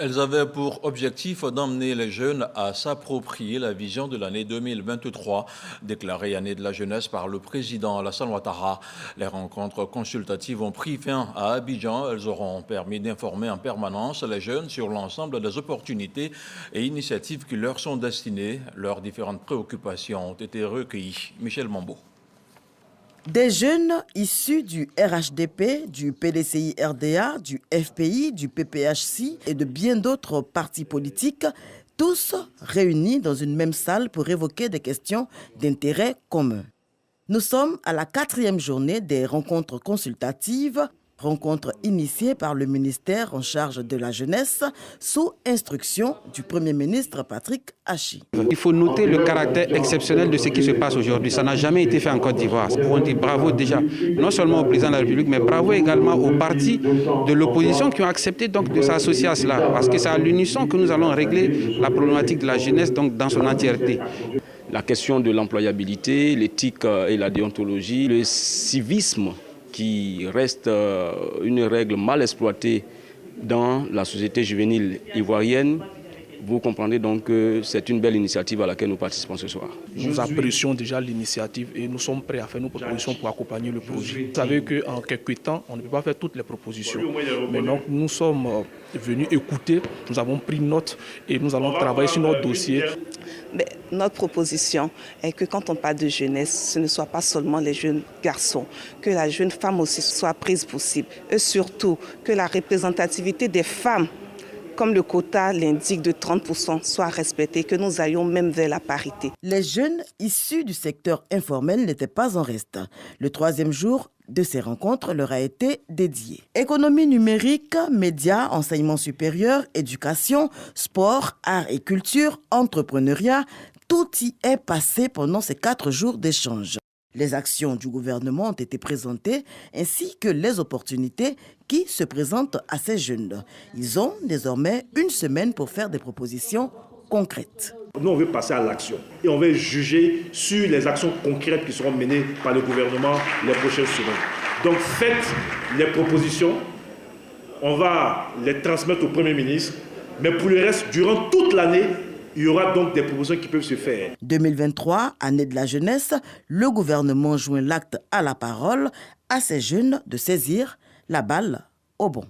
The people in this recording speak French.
Elles avaient pour objectif d'emmener les jeunes à s'approprier la vision de l'année 2023, déclarée année de la jeunesse par le président Alassane Ouattara. Les rencontres consultatives ont pris fin à Abidjan. Elles auront permis d'informer en permanence les jeunes sur l'ensemble des opportunités et initiatives qui leur sont destinées. Leurs différentes préoccupations ont été recueillies. Michel Mambo. Des jeunes issus du RHDP, du PDCI-RDA, du FPI, du PPHC et de bien d'autres partis politiques, tous réunis dans une même salle pour évoquer des questions d'intérêt commun. Nous sommes à la 4e journée des rencontres consultatives, rencontre initiée par le ministère en charge de la jeunesse sous instruction du Premier ministre Patrick Achi. Il faut noter le caractère exceptionnel de ce qui se passe aujourd'hui. Ça n'a jamais été fait en Côte d'Ivoire. On dit bravo déjà, non seulement au président de la République, mais bravo également aux partis de l'opposition qui ont accepté donc de s'associer à cela. Parce que c'est à l'unisson que nous allons régler la problématique de la jeunesse donc dans son entièreté. La question de l'employabilité, l'éthique et la déontologie, le civisme, qui reste une règle mal exploitée dans la société juvénile ivoirienne. Vous comprendrez donc que c'est une belle initiative à laquelle nous participons ce soir. Nous apprécions déjà l'initiative et nous sommes prêts à faire nos propositions pour accompagner le projet. Vous savez qu'en quelques temps, on ne peut pas faire toutes les propositions. Mais donc nous sommes venus écouter, nous avons pris note et nous allons travailler sur notre dossier. Mais notre proposition est que quand on parle de jeunesse, ce ne soit pas seulement les jeunes garçons, que la jeune femme aussi soit prise possible et surtout que la représentativité des femmes, comme le quota l'indique de 30%, soit respectée, que nous allions même vers la parité. Les jeunes issus du secteur informel n'étaient pas en reste. Le 3e jour de ces rencontres leur a été dédié. Économie numérique, médias, enseignement supérieur, éducation, sport, arts et culture, entrepreneuriat, tout y est passé pendant ces 4 jours d'échange. Les actions du gouvernement ont été présentées ainsi que les opportunités qui se présentent à ces jeunes. Ils ont désormais une semaine pour faire des propositions concrètes. Nous, on veut passer à l'action et on veut juger sur les actions concrètes qui seront menées par le gouvernement les prochaines semaines. Donc faites les propositions, on va les transmettre au Premier ministre, mais pour le reste, durant toute l'année, il y aura donc des propositions qui peuvent se faire. 2023, année de la jeunesse, le gouvernement joint l'acte à la parole à ces jeunes de saisir la balle au bon.